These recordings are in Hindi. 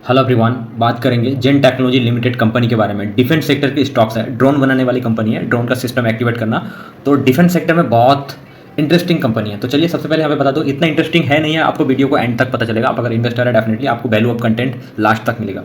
हेलो एवरीवन, बात करेंगे जेन टेक्नोलॉजी लिमिटेड कंपनी के बारे में। डिफेंस सेक्टर के स्टॉक्स है, ड्रोन बनाने वाली कंपनी है, ड्रोन का सिस्टम एक्टिवेट करना। तो डिफेंस सेक्टर में बहुत इंटरेस्टिंग कंपनी है। तो चलिए सबसे पहले यहाँ पे बता दो, इतना इंटरेस्टिंग है नहीं है, आपको वीडियो को एंड तक पता चलेगा। आप अगर इन्वेस्टर है डेफिनेटली आपको वैल्यू ऑफ कंटेंट लास्ट तक मिलेगा।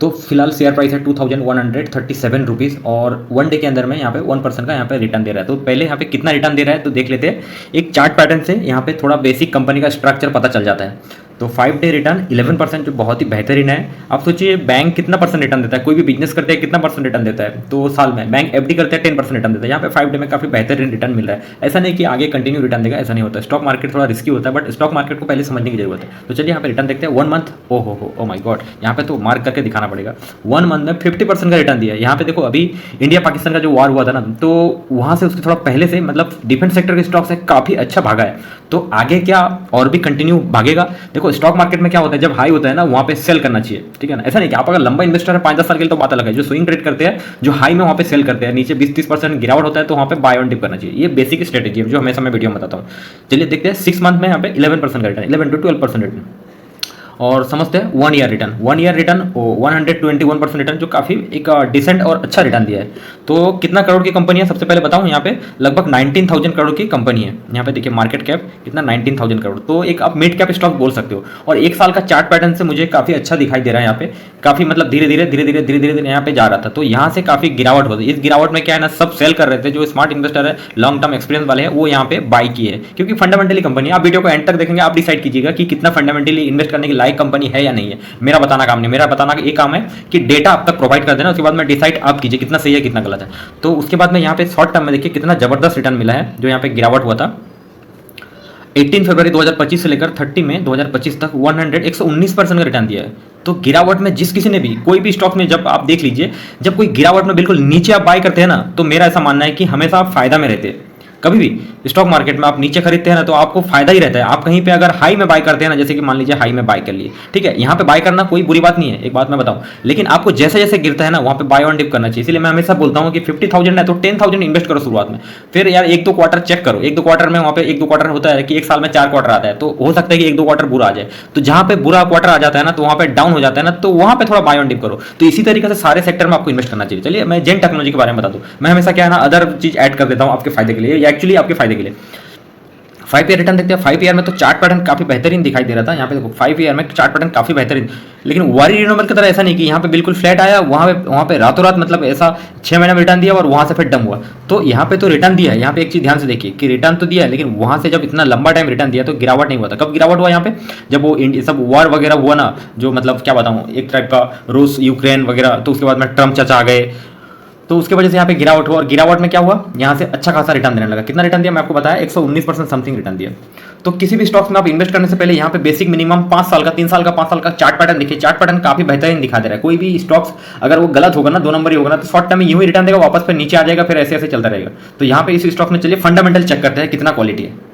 तो फिलहाल शेयर प्राइस है 2137 रुपीज़ और वन डे के अंदर में यहाँ पे 1% का यहाँ पे रिटर्न दे रहा है। तो पहले यहाँ पे कितना रिटर्न दे रहा है तो देख लेते हैं। एक चार्ट पैटर्न से यहाँ पे थोड़ा बेसिक कंपनी का स्ट्रक्चर पता चल जाता है। तो 5 डे रिटर्न 11% जो बहुत ही बेहतरीन है। आप सोचिए बैंक कितना परसेंट रिटर्न देता है, कोई भी बिजनेस करते हैं कितना परसेंट रिटर्न देता है। तो साल में बैंक एफडी करते हैं 10% रिटर्न देता है, यहाँ पे 5 डे में काफ़ी बेहतरीन रिटर्न मिल रहा है। ऐसा नहीं कि आगे कंटिन्यू रिटर्न देगा, ऐसा नहीं होता। स्टॉक मार्केट थोड़ा रिस्की होता है, बट स्टॉक मार्केट को पहले समझने की जरूरत है। तो चलिए यहाँ पे रिटर्न देखते हैं। 1 मंथ, ओ माय गॉड, यहाँ पे तो मार्क करके दिखाना पड़ेगा। 1 मंथ में 50% का रिटर्न दिया है। यहाँ पे देखो, अभी इंडिया पाकिस्तान का जो वार हुआ था ना, तो वहाँ से उसके थोड़ा पहले से मतलब डिफेंस सेक्टर के स्टॉक्स है काफ़ी अच्छा भागा है। तो आगे क्या और भी कंटिन्यू भागेगा। देखो स्टॉक मार्केट में क्या होता है, जब हाई होता है ना वहाँ पे सेल करना चाहिए, ठीक है ना। ऐसा नहीं कि आप अगर लंबा इन्वेस्टर है 5-10 साल के लिए तो बात अलग है। जो स्विंग ट्रेड करते हैं, जो हाई में वहाँ पे सेल करते हैं, नीचे 20-30% गिरावट होता है तो वहाँ पे बाय ऑन डिप करना चाहिए। ये बेसिक स्ट्रेटेजी है जो हमेशा मैं वीडियो में बताता हूँ। चलिए देखते हैं 6 मंथ में यहाँ पे 11% का रिटर्न, 11 to 12% रिटर्न। और समझते हैं 1 ईयर रिटर्न, 121% रिटर्न, जो काफ़ी एक डिसेंट और अच्छा रिटर्न दिया है। तो कितना करोड़ की कंपनी है सबसे पहले बताऊं। यहाँ पे लगभग 19,000 करोड़ की कंपनी है। यहाँ पे देखिए मार्केट कैप कितना, 19,000 करोड़। तो एक आप मिड कैप स्टॉक बोल सकते हो। और एक साल का चार्ट पैटर्न से मुझे काफ़ी अच्छा दिखाई दे रहा है। यहाँ पे काफ़ी मतलब धीरे धीरे यहाँ पे जा रहा था, तो यहाँ से काफ़ी गिरावट होती है। इस गिरावट में क्या है ना, सब सेल कर रहे थे। जो स्मार्ट इन्वेस्टर है, लॉन्ग टर्म एक्सपीरियंस वाले हैं, वो यहाँ पे बाई किए हैं, क्योंकि फंडामेंटली कंपनी है। आप वीडियो को एंड तक देखेंगे, आप डिसाइड कीजिएगा कि कितना फंडामेंटली इन्वेस्ट करने की लायक कंपनी है या नहीं है। मेरा बताना काम नहीं, मेरा बताना एक काम है कि डेटा आप तक प्रोवाइड कर देना, उसके बाद में डिसाइड आप कीजिए कितना सही है कितना गलत है। तो उसके बाद में यहाँ पे शॉर्ट टर्म में देखिए कितना जबरदस्त रिटर्न मिला है। जो यहाँ पे गिरावट हुआ था 18 फरवरी 2025 से लेकर 30 मई 2025 तक 119% का रिटर्न दिया है। तो गिरावट में जिस किसी ने भी कोई भी स्टॉक में, जब आप देख लीजिए, जब कोई गिरावट में बिल्कुल नीचे आप बाय करते हैं ना, तो मेरा ऐसा मानना है कि हमेशा आप फायदा में रहते हैं। कभी भी स्टॉक मार्केट में आप नीचे खरीदते हैं ना, तो आपको फायदा ही रहता है। आप कहीं पे अगर हाई में बाय करते हैं ना, जैसे कि मान लीजिए हाई में बाय कर लिए, ठीक है, यहाँ पे बाय करना कोई बुरी बात नहीं है, एक बात मैं बताऊं। लेकिन आपको जैसे जैसे गिरता है ना, वहाँ पे बाय ऑन डिप करना चाहिए। इसलिए मैं हमेशा बोलता हूँ कि 50,000 है तो 10,000 इन्वेस्ट करो शुरुआत में। फिर यार 1-2 क्वार्टर चेक करो। 1-2 क्वार्टर में, वहाँ पे 1-2 क्वार्टर होता है कि एक साल में 4 क्वार्टर आता है, तो हो सकता है कि 1-2 क्वार्टर बुरा आ जाए। तो जहाँ पे बुरा क्वार्टर आ जाता है ना, तो वहाँ पे डाउन हो जाता है ना, तो वहाँ पे थोड़ा बाय ऑन डिप करो। तो इसी तरीके से सारे सेक्टर में आपको इन्वेस्ट करना चाहिए। चलिए मैं जेन टेक्नोलॉजी के बारे में बता दूँ। मैं हमेशा क्या है ना, अदर चीज ऐड कर देता हूँ आपके फायदे के लिए, एक्चुअली आपके फायदे के लिए। 5 ईयर रिटर्न देखते हैं। 5 ईयर में तो चार्ट पैटर्न काफी बेहतरीन दिखाई दे रहा था। यहाँ पे देखो 5 ईयर में चार्ट पैटर्न काफी बेहतरीन, लेकिन वारी नंबर की तरह ऐसा नहीं कि यहाँ पे बिल्कुल फ्लैट आया, वहाँ पे रातों रात मतलब ऐसा 6 महीने में रिटर्न दिया और वहाँ से फिर डम हुआ। तो यहाँ पे तो रिटर्न दिया है। यहाँ पे एक चीज ध्यान से देखिए कि रिटर्न तो दिया है, लेकिन वहाँ से जब इतना लंबा टाइम रिटर्न दिया तो गिरावट नहीं हुआ था। कब गिरावट हुआ यहाँ पे, जब वो सब वॉर वगैरह हुआ ना, जो मतलब क्या बताऊँ, एक टाइप का रूस यूक्रेन वगैरह, तो उसके बाद में ट्रम्प चाचा आ गए, तो उसके वजह से यहाँ पे गिरावट हुआ। और गिरावट में क्या हुआ, यहाँ से अच्छा खासा रिटर्न देने लगा। कितना रिटर्न दिया मैं आपको बताया, 119% समथिंग रिटर्न दिया। तो किसी भी स्टॉक्स में आप इन्वेस्ट करने से पहले यहाँ पे बेसिक मिनिमम 5 साल का, 3 साल का, 5 साल का चार्ट पैटर्न देखिए। चार्ट पैटर्न काफी बेहतरीन दिखा दे रहा है। कोई भी स्टॉक्स अगर वो गलत होगा ना, 2 नंबर ही होगा ना, तो शॉर्ट टर्म में यूं ही रिटर्न देगा, वापस फिर नीचे आ जाएगा, फिर ऐसे ऐसे चलता रहेगा। तो यहाँ पे इस स्टॉक में चलिए फंडामेंटल चेक करते हैं कितना क्वालिटी है।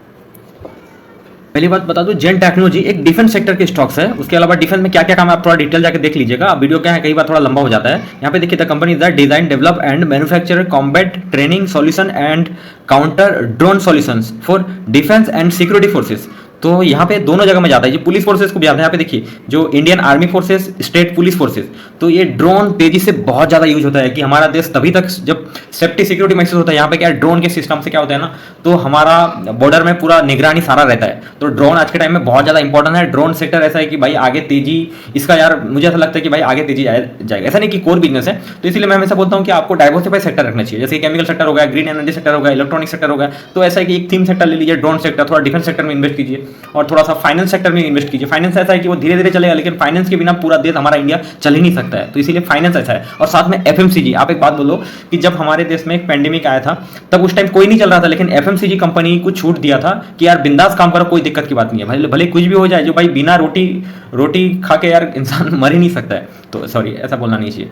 पहली बात बता दूं, जेन टेक्नोलॉजी एक डिफेंस सेक्टर के स्टॉक्स है। उसके अलावा डिफेंस में क्या क्या काम है आप थोड़ा डिटेल जाके देख लीजिएगा। वीडियो क्या है, कई बार थोड़ा लंबा हो जाता है। यहाँ पे देखिए, the company is the design, develop and manufacture combat training solution and counter drone solutions for defence and security forces. तो यहाँ पे दोनों जगह में जाता है, ये पुलिस फोर्सेस को भी आता है। यहाँ पे देखिए, जो Indian army forces, state police forces, तो ये ड्रोन तेजी से बहुत ज्यादा यूज होता है कि हमारा देश तभी तक जब सेफ्टी सिक्योरिटी महसूस होता है। यहाँ पे क्या ड्रोन के सिस्टम से क्या होता है ना, तो हमारा बॉर्डर में पूरा निगरानी सारा रहता है। तो ड्रोन आज के टाइम में बहुत ज्यादा इंपॉर्टेंट है। ड्रोन सेक्टर ऐसा है कि भाई आगे तेजी इसका, यार मुझे ऐसा लगता है कि भाई आगे तेजी जाएगा। ऐसा नहीं कि कोर बिजनेस है। तो इसलिए मैं हमेशा बोलता हूँ कि आपको डाइवर्सिफाई सेक्टर रखना चाहिए। जैसे केमिकल सेक्टर हो गया, ग्रीन एनर्जी सेक्टर हो गया, इलेक्ट्रॉनिक सेक्टर हो गया। तो ऐसा है कि एक थीम सेक्टर ले लीजिए, ड्रोन सेक्टर, थोड़ा डिफेंस सेक्टर में इन्वेस्ट कीजिए और थोड़ा सा फाइनेंस सेक्टर में इन्वेस्ट कीजिए। फाइनेंस ऐसा है कि वो धीरे धीरे चलेगा, लेकिन फाइनेंस के बिना पूरा देश हमारा इंडिया चल ही नहीं सकता है। तो इसीलिए फाइनेंस ऐसा है। और साथ में एफएमसीजी। आप एक बात बोलो कि जब हमारे देश में एक पेंडेमिक आया था, तब उस टाइम कोई नहीं चल रहा था, लेकिन एफएमसीजी कंपनी को छूट दिया था कि यार बिंदास काम करो, कोई दिक्कत की बात नहीं है, भले कुछ भी हो जाए। जो भाई बिना रोटी खा के यार इंसान मर ही नहीं सकता है। तो सॉरी, ऐसा बोलना नहीं चाहिए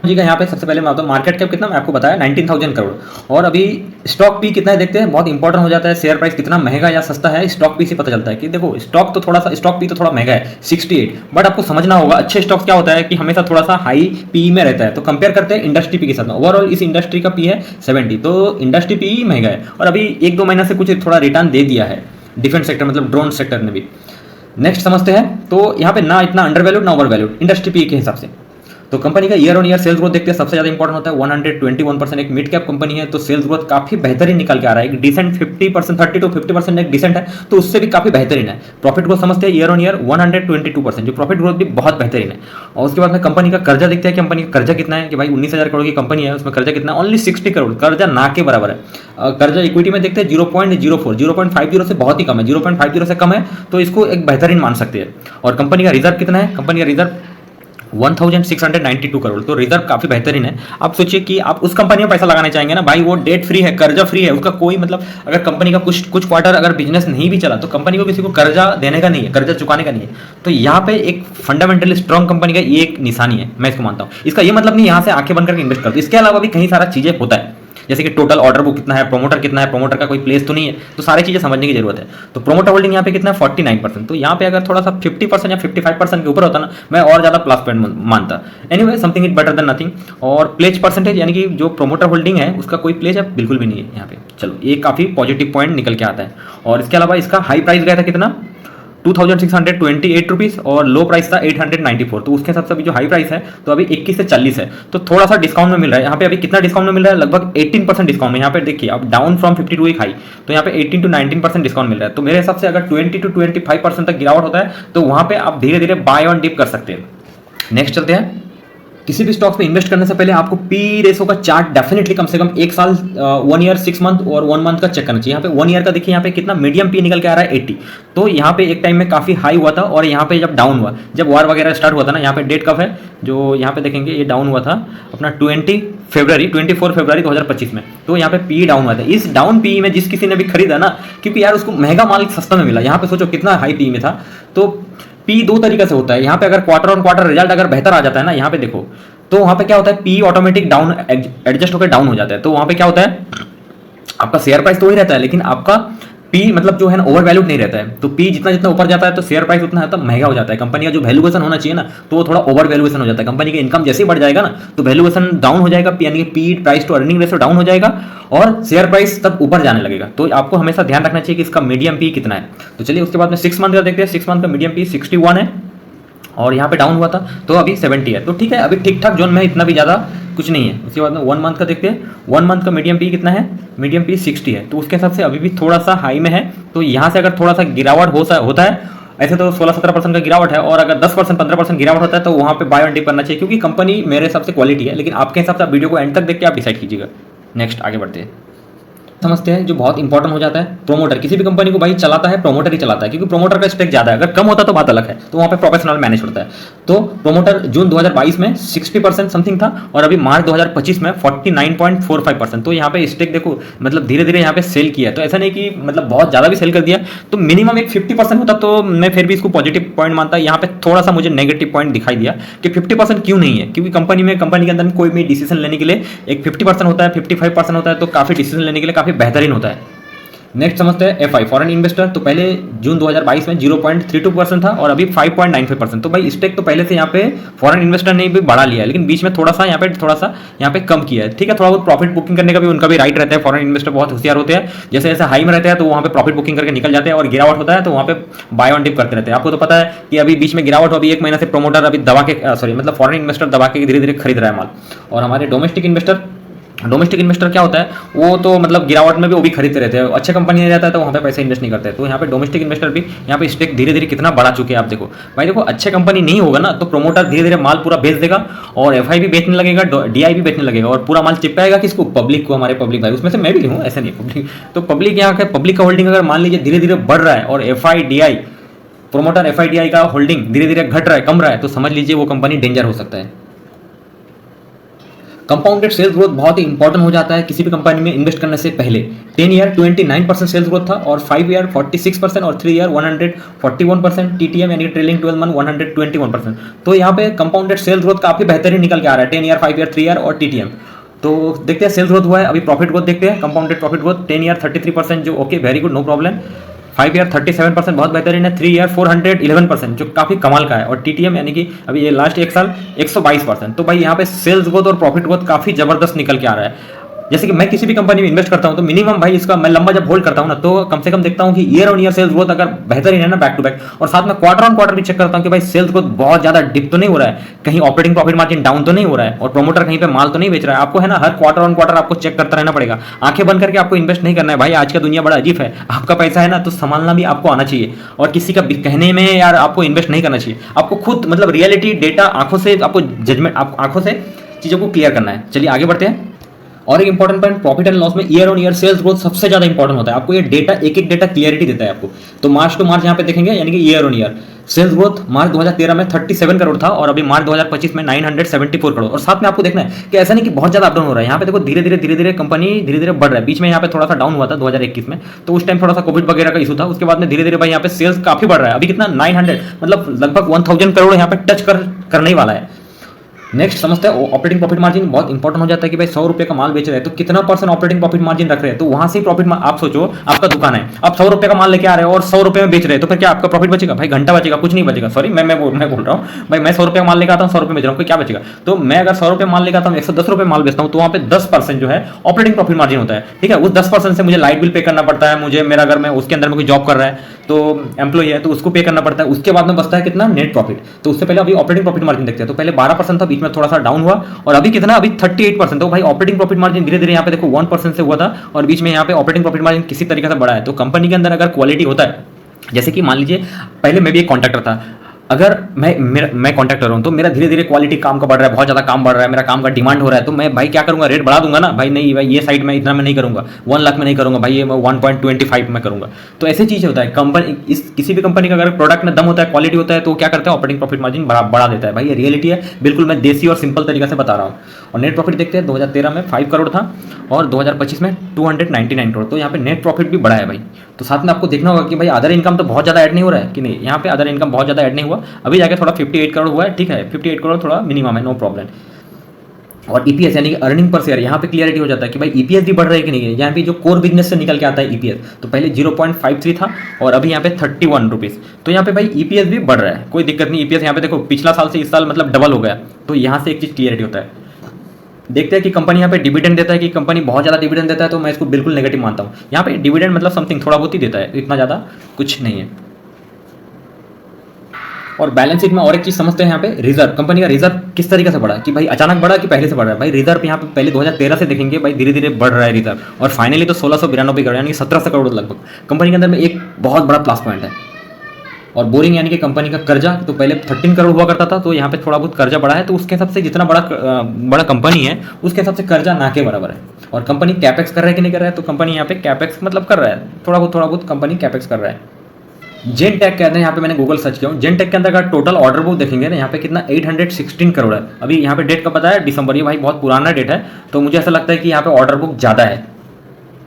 जी का। यहाँ पे सबसे पहले मैं बताऊँ मार्केट कैप कितना, मैं आपको बताया 19,000 करोड़। और अभी स्टॉक पी कितना है देखते हैं, बहुत इंपॉर्टेंट हो जाता है। शेयर प्राइस कितना महंगा या सस्ता है, स्टॉक पी से पता चलता है कि देखो स्टॉक पी तो थोड़ा महंगा है 68, बट आपको समझना होगा अच्छे स्टॉक्स क्या होता है कि हमेशा थोड़ा सा हाई पी में रहता है। तो कंपेयर करते हैं इंडस्ट्री पी के साथ में। ओवरऑल इस इंडस्ट्री का पी है 70, तो इंडस्ट्री पी महंगा है। और अभी 1-2 महीना से कुछ थोड़ा रिटर्न दे दिया है डिफेंस सेक्टर, मतलब ड्रोन सेक्टर ने भी। नेक्स्ट समझते हैं, तो यहाँ पे ना इतना अंडर वैल्यूड ना ओवर वैल्यूड इंडस्ट्री पी के हिसाब से। तो कंपनी का year on year sales growth देखते हैं, सबसे ज़्यादा इंपॉर्टेंट होता है 121%। एक मिड कैप कंपनी है तो सेल्स ग्रोथ काफी बेहतरीन निकल के आ रहा है, एक डिसेंट 50%, 30 to 50% एक डिसेंट है, तो उससे भी काफी बेहतरीन है। प्रॉफिट ग्रोथ समझते हैं ईयर ऑन ईयर 122%, जो प्रॉफिट ग्रोथ भी बहुत बेहतरीन है। और उसके बाद में कंपनी का कर्जा देखते हैं, कंपनी का कर्जा कितना है कि भाई 19,000 करोड़ की कंपनी है, उसमें कर्जा कितना है, ओनली 60 करोड़, कर्जा ना के बराबर है। कर्जा इक्विटी में देखते हैं 0.04, 0.50 से बहुत ही कम है, 0.50 से कम है, तो इसको एक बेहतरीन मान सकते हैं। और कंपनी का रिजर्व कितना है, कंपनी का रिजर्व 1692 करोड़, तो रिजर्व काफी बेहतरीन है। आप सोचिए कि आप उस कंपनी में पैसा लगाना चाहेंगे ना भाई, वो डेट फ्री है, कर्जा फ्री है, उसका कोई मतलब अगर कंपनी का कुछ क्वार्टर अगर बिजनेस नहीं भी चला तो कंपनी को किसी को कर्जा देने का नहीं है, कर्जा चुकाने का नहीं है। तो यहाँ पे एक फंडामेंटली स्ट्रॉन्ग कंपनी का ये एक निशानी है, मैं इसको मानता हूँ। इसका ये मतलब नहीं यहाँ से आंखें बंद करके इन्वेस्ट कर दो, इसके अलावा भी कई सारा चीजें होता है, जैसे कि टोटल ऑर्डर बुक कितना है, प्रोमोटर कितना है, प्रोमोटर का कोई प्लेस तो नहीं है, तो सारी चीजें समझने की जरूरत है। तो प्रोमोटर होल्डिंग यहाँ पे कितना है 49%, तो यहाँ पे अगर थोड़ा सा 50% या 55% के ऊपर होता ना, मैं और ज्यादा प्लस पॉइंट मानता। Anyway something is better than nothing. और प्लेज परसेंटेज यानी कि जो प्रोमोटर होल्डिंग है उसका कोई प्लेज है बिल्कुल भी नहीं है यहाँ पे, चलो ये काफी पॉजिटिव पॉइंट निकल के आता है। और इसके अलावा इसका हाई प्राइस गया था कितना 2628 रुपीज और लो प्राइस था 894, तो उसके हिसाब से अभी जो हाई प्राइस है तो अभी 21 से 40 है, तो थोड़ा सा डिस्काउंट में मिल रहा है। यहाँ पे अभी कितना डिस्काउंट में मिल रहा है, लगभग 18% डिस्काउंट में। यहाँ पे देखिए आप डाउन फ्रॉम 52 एक हाई, तो यहाँ पे 18 to 19% डिस्काउंट मिल रहा है। तो मेरे हिसाब से अगर 20 to 25% तक गिरावट होता है तो वहां पे आप धीरे धीरे बाय ऑन डिप कर सकते हैं। नेक्स्ट चलते हैं, किसी भी स्टॉक्स में इन्वेस्ट करने से पहले आपको पी रेशो का चार्ट डेफिनेटली कम से कम 1 साल 1 ईयर 6 मंथ और 1 मंथ का चेक करना चाहिए। यहाँ पे 1 ईयर का देखिए यहाँ पे कितना मीडियम पी निकल के आ रहा है 80, तो यहाँ पे एक टाइम में काफी हाई हुआ था और यहाँ पे जब डाउन हुआ, जब वार वगैरह स्टार्ट हुआ था ना, यहाँ पे डेट कब है जो यहाँ पे देखेंगे, ये डाउन हुआ था अपना 24 फरवरी 2025 में, तो यहाँ पे पी डाउन हुआ था। इस डाउन पी में जिस किसी ने भी खरीदा ना, क्योंकि यार उसको महंगा माल सस्ता में मिला, यहाँ पे सोचो कितना हाई पी में था। तो पी दो तरीके से होता है, यहाँ पे अगर क्वार्टर ऑन क्वार्टर रिजल्ट अगर बेहतर आ जाता है ना, यहाँ पे देखो, तो वहां पे क्या होता है, पी ऑटोमेटिक डाउन एडजस्ट होकर डाउन हो जाता है। तो वहां पे क्या होता है, आपका शेयर प्राइस तो ही रहता है लेकिन आपका पी मतलब जो है ना ओवर वैल्यूड नहीं रहता है। तो पी जितना जितना ऊपर जाता है तो शेयर प्राइस उतना महंगा हो जाता है। कंपनी का जो वैल्यूएशन होना चाहिए ना, तो वो थोड़ा ओवर वैल्यूएशन हो जाता है। कंपनी की इनकम जैसे ही बढ़ जाएगा ना, तो वैल्यूएशन डाउन हो जाएगा, यानी कि P price to earning ratio down हो जाएगा और शेयर प्राइस तब ऊपर जाने लगेगा। तो आपको हमेशा ध्यान रखना चाहिए कि इसका मीडियम पी कितना है। तो चलिए उसके बाद में 6 मंथ का देखते हैं। 6 मंथ का मीडियम पी 61 है और यहाँ पे डाउन हुआ था तो अभी 70 है, तो ठीक है, अभी ठीक ठाक जोन में, इतना भी ज़्यादा कुछ नहीं है। उसके बाद में 1 मंथ का देखते हैं। 1 मंथ का मीडियम पी कितना है, मीडियम पी 60 है, तो उसके हिसाब से अभी भी थोड़ा सा हाई में है। तो यहाँ से अगर थोड़ा सा गिरावट होता है, ऐसे तो 16-17% का गिरावट है, और अगर 10% 15% गिरावट होता है तो वहाँ पे बाय ऑन डिप करना चाहिए, क्योंकि कंपनी मेरे हिसाब से क्वालिटी है, लेकिन आपके हिसाब से आप वीडियो को एंड तक देख के आप डिसाइड कीजिएगा। नेक्स्ट आगे बढ़ते हैं, समझते हैं जो बहुत इंपॉर्टेंट हो जाता है, प्रोमोटर। किसी भी कंपनी को भाई चलाता है प्रोमोटर ही चलाता है, क्योंकि प्रोमोटर का स्टेक ज्यादा है। अगर कम होता तो बात अलग है, तो वहां पे प्रोफेशनल मैनेज होता है। तो प्रोमोटर जून 2022 में 60% समथिंग था और अभी मार्च 2025 में 49.45%। तो यहाँ पे स्टेक देखो, मतलब धीरे धीरे यहाँ पे सेल किया, तो ऐसा नहीं कि मतलब बहुत ज्यादा भी सेल कर दिया। तो मिनिमम एक 50% होता तो मैं फिर भी इसको पॉजिटिव पॉइंट मानता। यहाँ पे थोड़ा सा मुझे नेगेटिव पॉइंट दिखाई दिया कि 50% क्यों नहीं है, क्योंकि कंपनी के अंदर कोई भी डिसीजन लेने के लिए एक 50% होता है, 55% होता है, तो काफी डिसीजन लेने के लिए काफी बेहतरीन होता है। नेक्स्ट समझते हैं एफआई, फॉरेन इन्वेस्टर। तो पहले जून 2022 में 0.32% था और अभी 5.95%। तो भाई स्टेक तो पहले से यहाँ पे फॉरेन इन्वेस्टर ने भी बढ़ा लिया है, लेकिन बीच में थोड़ा सा यहाँ पे कम किया है। ठीक है, थोड़ा बहुत प्रॉफिट बुकिंग करने का भी उनका भी राइट रहता है। फॉरेन इन्वेस्टर बहुत होशियार होते हैं, जैसे जैसे हाई में रहते हैं तो वहाँ पे प्रॉफिट बुकिंग करके निकल जाते हैं, और गिरावट होता है तो वहाँ पे बाय ऑन डिप करते रहते हैं। आपको तो पता है कि अभी बीच में गिरावट हो, अभी 1 महीना से प्रोमोटर अभी दबा के मतलब फॉरेन इन्वेस्टर दबा के धीरे धीरे खरीद रहा है माल। और हमारे डोमेस्टिक इन्वेस्टर क्या होता है, वो तो मतलब गिरावट में भी वो भी खरीदते रहते हैं। अच्छे कंपनी में रहता है तो वहाँ पे पैसे इन्वेस्ट नहीं करते हैं। तो यहाँ पे डोमेस्टिक इन्वेस्टर भी यहाँ पे स्टेक धीरे धीरे कितना बढ़ा चुके हैं आप देखो। भाई देखो, अच्छे कंपनी नहीं होगा ना तो प्रोमोटर धीरे धीरे माल पूरा बेच देगा और एफआई भी बेचने लगेगा, डीआई भी बेचने लगेगा, और पूरा माल चिपकाएगा किसको, पब्लिक को, हमारे पब्लिक भाई। उसमें से मैं भी हूँ, ऐसा नहीं पब्लिक, तो पब्लिक यहाँ का पब्लिक का होल्डिंग अगर मान लीजिए धीरे धीरे बढ़ रहा है और FI DI promoter FI DI का होल्डिंग धीरे धीरे घट रहा है, कम रहा है, तो समझ लीजिए वो कंपनी डेंजर हो सकता है। कंपाउंडेड सेल्स ग्रोथ बहुत ही इंपॉर्टेंट हो जाता है किसी भी कंपनी में इन्वेस्ट करने से पहले। 10 ईयर 29% सेल्स ग्रोथ था और 5 ईयर 46% और 3 ईयर 141%, टीटीएम यानी ट्रेलिंग 12 मंथ 121%। तो यहाँ पे कंपाउंडेड सेल्स ग्रोथ काफी बेहतरीन निकल के आ रहा है, 10 ईयर 5 ईयर 3 ईयर और टीटीएम। तो देखते हैं सेल्स ग्रोथ हुआ है, अभी प्रॉफिट ग्रोथ देखते हैं। कंपाउंडेड प्रॉफिट ग्रोथ 10 ईयर 33%, जो okay, very good, no problem. 5 year 37% बहुत बेहतरीन है। 3 ईयर 411%, जो काफी कमाल का है। और टीटीएम यानी कि अभी ये लास्ट 1 साल 122%। तो भाई यहाँ पे सेल्स ग्रोथ और प्रॉफिट ग्रोथ काफी जबरदस्त निकल के आ रहा है। जैसे कि मैं किसी भी कंपनी में इन्वेस्ट करता हूं तो मिनिमम भाई इसका मैं लंबा जब होल्ड करता हूं ना तो कम से कम देखता हूं कि year on year sales growth अगर बेहतर ही है ना बैक टू बैक, और साथ में क्वार्टर ऑन क्वार्टर भी चेक करता हूं कि भाई सेल्स ग्रोथ बहुत ज्यादा डिप तो नहीं हो रहा है, कहीं ऑपरेटिंग प्रॉफिट मार्जिन डाउन तो नहीं हो रहा है, और प्रोमोटर कहीं पे माल तो नहीं बेच रहा है। आपको है ना हर क्वार्टर ऑन क्वार्टर आपको चेक करता रहना पड़ेगा, आंखें बंद करके आपको इन्वेस्ट नहीं करना है भाई। आज का दुनिया बड़ा अजीब है, आपका पैसा है ना तो संभालना भी आपको आना चाहिए, और किसी का कहने में यार आपको इन्वेस्ट नहीं करना चाहिए, आपको खुद मतलब रियलिटी डेटा आंखों से आपको जजमेंट आंखों से चीजों को क्लियर करना है। चलिए आगे बढ़ते हैं। और एक important point, profit and loss में year on year sales growth सबसे ज्यादा इंपॉर्टेंट होता है। आपको ये डेटा एक एक डेटा क्लियरिटी देता है आपको। तो मार्च टू मार्च यहाँ पे देखेंगे यानी कि year on year sales growth March 2013 में 37 करोड़ था और अभी मार्च 2025 में 974 करोड़। और साथ में आपको देखना है कि ऐसा नहीं कि बहुत ज्यादा अपडाउन हो रहा है, यहाँ पे देखो धीरे धीरे कंपनी धीरे धीरे बढ़ रहा है। बीच में यहाँ पे थोड़ा सा डाउन हुआ था 2021 में, तो उस टाइम थोड़ा सा कोविड वगैरह का इशू था। उसके बाद में धीरे धीरे भाई यहाँ पे सेल्स काफी बढ़ रहा है। अभी कितना 900 मतलब लगभग 1000 करोड़ यहाँ पे टच करने ही वाला है। नेक्स्ट समझते हैं ऑपरेटिंग प्रॉफिट मार्जिन। बहुत इंपॉर्टेंट हो जाता है कि भाई 100 रुपये का माल बेच रहे हैं तो कितना परसेंट ऑपरेटिंग प्रॉफिट मार्जिन रख रहे हैं, तो वहां से प्रॉफिट आप सोचो आपका दुकान है, आप 100 रुपये का माल लेके आ रहे हो और 100 रुपये में बेच रहे हैं, तो फिर क्या आपका प्रॉफिट बचेगा भाई? घंटा बचेगा, कुछ नहीं बचेगा। सॉरी मैं बोल रहा हूँ भाई, मैं 100 रुपये का माल लेकर आता हूँ, 100 रुपये बेच रहा हूँ, क्या बचेगा? तो मैं अगर 100 रुपये माल लेकर आता हूँ, 110 रुपये माल बेचता हूँ, तो वहाँ पे 10% जो है ऑपरेटिंग प्रॉफिट मार्जिन होता है। ठीक है, उस 10% से मुझे लाइट बिल पे करना पड़ता है, मुझे मेरा अगर मैं उसके अंदर में कोई जॉब कर रहा है तो एम्प्लॉय है तो उसको पे करना पड़ता है। उसके बाद में बचता है कितना? Net profit. तो उससे पहले अभी ऑपरेटिंग प्रॉफिट मार्जिन देखते हैं। तो पहले 12% था, बीच में थोड़ा सा डाउन हुआ और अभी कितना? अभी 38%। तो भाई ऑपरेटिंग प्रॉफिट मार्जिन धीरे धीरे यहाँ पे देखो 1% से हुआ था और बीच में यहाँ पे ऑपरेटिंग प्रॉफिट मार्जिन किसी तरीके से बढ़ा है। तो कंपनी के अंदर अगर क्वालिटी होता है, जैसे कि मान लीजिए पहले मैं भी एक कॉन्ट्रैक्टर था, अगर मैं कॉन्ट्रैक्टर हूं तो मेरा धीरे धीरे क्वालिटी काम का बढ़ रहा है, बहुत ज्यादा काम बढ़ रहा है, मेरा काम का डिमांड हो रहा है, तो मैं भाई क्या करूंगा? रेट बढ़ा दूंगा ना भाई। नहीं भाई ये साइड में इतना मैं नहीं करूंगा, 1 लाख में नहीं करूंगा भाई, ये मैं 1.25 में करूंगा। तो ऐसी चीज होता है कंपनी, इस किसी भी कंपनी का अगर प्रोडक्ट में दम होता है, क्वालिटी होता है, तो क्या करता है? ऑपरेटिंग प्रॉफिट मार्जिन बढ़ा देता है भाई। ये रियलिटी है, बिल्कुल मैं देसी और सिंपल तरीके से बता रहा हूँ। और नेट प्रॉफिट देखते हैं, 2013 में 5 करोड़ था और 2025 में 299 करोड़। तो यहाँ पे नेट प्रॉफिट भी बढ़ा है भाई। तो साथ में आपको देखना होगा कि भाई अदर इनकम तो बहुत ज़्यादा ऐड नहीं हो रहा है कि नहीं, यहाँ पे अदर इनकम बहुत ज़्यादा ऐड नहीं हुआ, अभी जाके थोड़ा 58 करोड़ हुआ है। ठीक है, 58 करोड़ थोड़ा मिनिमम है, नो प्रॉब्लम। और ईपीएस यानी कि अर्निंग पर शेयर, यहाँ पे क्लियरिटी हो जाता है कि भाई ईपीएस भी बढ़ रहा है कि नहीं है। यहाँ पे जो कोर बिजनेस से निकल के आता है ईपीएस, तो पहले 0.53 था और अभी यहाँ पे 31 रुपीज़। तो यहाँ पे भाई ईपीएस भी बढ़ रहा है, कोई दिक्कत नहीं। ईपीएस यहाँ पे देखो पिछला साल से इस साल मतलब डबल हो गया। तो यहाँ से एक चीज़ क्लियरिटी होता है। देखते हैं कि कंपनी यहाँ पे डिविडेंड देता है कि कंपनी बहुत ज़्यादा डिविडेंड देता है, तो मैं इसको बिल्कुल नेगेटिव मानता हूँ। यहाँ पे डिविडेंड मतलब समथिंग थोड़ा बहुत ही देता है, इतना ज़्यादा कुछ नहीं है। और बैलेंस शीट में और एक चीज समझते हैं यहाँ पे, रिजर्व। कंपनी का रिजर्व किस तरीके से बढ़ा कि भाई अचानक बढ़ा कि पहले से बढ़ रहा है? भाई रिजर्व यहाँ पे पहले 2013 से देखेंगे भाई धीरे धीरे बढ़ रहा है रिजर्व, और फाइनली तो 1692 करोड़ यानी 1700 करोड़ लगभग। कंपनी के अंदर में एक बहुत बड़ा प्लस पॉइंट है। और बोरिंग यानी कि कंपनी का कर्जा, तो पहले 13 करोड़ हुआ करता था, तो यहाँ पे थोड़ा बहुत कर्जा बढ़ा है। तो उसके हिसाब से जितना बड़ा कंपनी है उसके हिसाब से कर्जा ना के बराबर है। और कंपनी कैपेक्स कर रहा है कि नहीं कर रहा है? तो कंपनी यहाँ पे कैपेक्स मतलब कर रहा है, थोड़ा बहुत कंपनी कैपेक्स कर रहा है। जेन टेक के अंदर यहाँ पे मैंने गूगल सर्च किया हूँ, जेन टेक के अंदर अगर टोटल ऑर्डर बुक देखेंगे ना, यहाँ पे कितना 816 करोड़ है। अभी यहाँ पे डेट कब बताया? दिसंबर। ये भाई बहुत पुराना डेट है, तो मुझे ऐसा लगता है कि यहाँ पे ऑर्डर बुक ज़्यादा है।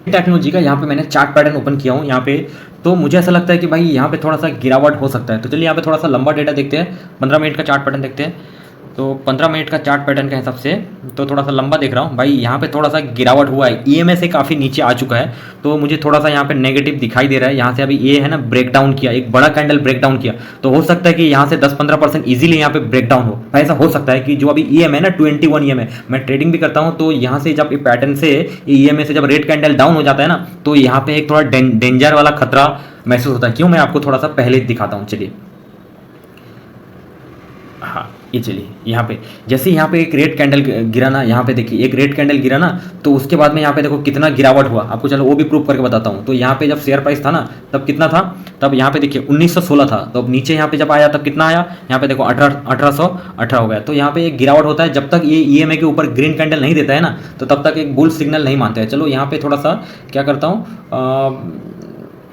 टेक्नोलॉजी का यहाँ पे मैंने चार्ट पैटर्न ओपन किया हूँ यहाँ पे, तो मुझे ऐसा लगता है कि भाई यहाँ पे थोड़ा सा गिरावट हो सकता है। तो चलिए यहाँ पे थोड़ा सा लंबा डेटा देखते हैं, 15 मिनट का चार्ट पैटर्न देखते हैं। तो 15 मिनट का चार्ट पैटर्न के हिसाब से तो थोड़ा सा लंबा देख रहा हूँ भाई, यहाँ पे थोड़ा सा गिरावट हुआ है, ईएमए से काफ़ी नीचे आ चुका है, तो मुझे थोड़ा सा यहाँ पे नेगेटिव दिखाई दे रहा है। यहाँ से अभी ये है ना ब्रेक डाउन किया, एक बड़ा कैंडल ब्रेक डाउन किया, तो हो सकता है कि यहाँ से 10-15% ईजिली यहाँ पे ब्रेक डाउन हो। ऐसा हो सकता है कि जो अभी ईएमए ना 21 ईएमए, मैं ट्रेडिंग भी करता हूँ, तो यहाँ से जब पैटर्न से ईएमए से जब रेड कैंडल डाउन हो जाता है ना, तो यहाँ पे एक थोड़ा डेंजर वाला खतरा महसूस होता है। क्यों? मैं आपको थोड़ा सा पहले दिखाता हूँ। चलिए हाँ, ये चलिए यहाँ पे जैसे यहाँ पे एक रेड कैंडल गिरा ना, यहाँ पे देखिए एक रेड कैंडल गिरा ना, तो उसके बाद में यहाँ पे देखो कितना गिरावट हुआ आपको, चलो वो भी प्रूव करके बताता हूँ। तो यहाँ पे जब शेयर प्राइस था ना तब कितना था? तब यहाँ पे देखिए 1916 था, तो अब नीचे यहाँ पे जब आया तब कितना आया? यहाँ पे देखो 1818 हो गया। तो यहाँ पे एक गिरावट होता है, जब तक ये ईएमए के ऊपर ग्रीन कैंडल नहीं देता है ना, तो तब तक एक बुल सिग्नल नहीं मानते हैं। चलो यहाँ पे थोड़ा सा क्या करता हूँ,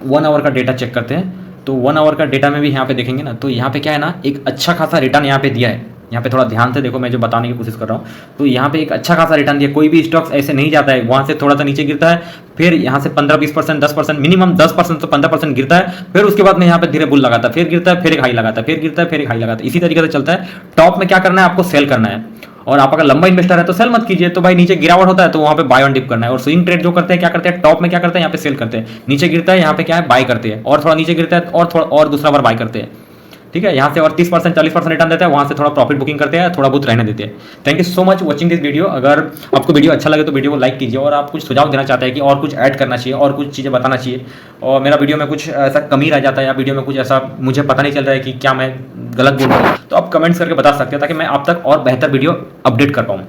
1 आवर का डेटा चेक करते हैं। तो 1 आवर का डेटा में भी यहाँ पे देखेंगे ना, तो यहाँ पे क्या है ना, एक अच्छा खासा रिटर्न यहाँ पे दिया है। यहाँ पे थोड़ा ध्यान से देखो, मैं जो बताने की कोशिश कर रहा हूँ, तो यहाँ पे एक अच्छा खासा रिटर्न दिया। कोई भी स्टॉक्स ऐसे नहीं जाता है, वहाँ से थोड़ा सा नीचे गिरता है, फिर यहाँ से 15-20%, 10%, मिनिमम 10% तो 15% गिरता है, फिर उसके बाद में यहाँ पे धीरे बुल लगाता है, फिर गिरता है, फिर एक हाई लगाता है, फिर गिरता है, फिर एक हाई लगाता है। इसी तरीके से चलता है। टॉप में क्या करना है? आपको सेल करना है। और आप अगर लंबा इन्वेस्टर है तो सेल मत कीजिए। तो भाई नीचे गिरावट होता है तो वहाँ पे बाय ऑन डिप करना है। और स्विंग ट्रेड जो करते हैं क्या करते हैं? टॉप में क्या करते हैं? यहाँ पे सेल करते हैं, नीचे गिरता है यहाँ पे क्या है? बाय करते हैं, और थोड़ा नीचे गिरता है और थोड़ा और दूसरा बार बाय करते हैं। ठीक है, यहाँ से और 30% 40% रिटर्न देते हैं, वहाँ से थोड़ा प्रॉफिट बुकिंग करते हैं, थोड़ा बहुत रहने देते हैं। Thank you so much watching this video. अगर आपको वीडियो अच्छा लगे तो वीडियो को लाइक कीजिए, और आप कुछ सुझाव देना चाहते हैं कि और कुछ ऐड करना चाहिए और कुछ चीज़ें बताना चाहिए, और मेरा वीडियो में कुछ ऐसा कमी रह जाता है या वीडियो में कुछ ऐसा मुझे पता नहीं चल रहा है कि क्या मैं गलत बोल रहा हूँ, तो आप कमेंट्स करके बता सकते हैं ताकि मैं आप तक और बेहतर वीडियो अपडेट कर पाऊँ।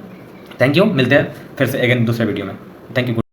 थैंक यू, मिलते हैं फिर से अगेन दूसरे वीडियो में। Thank you.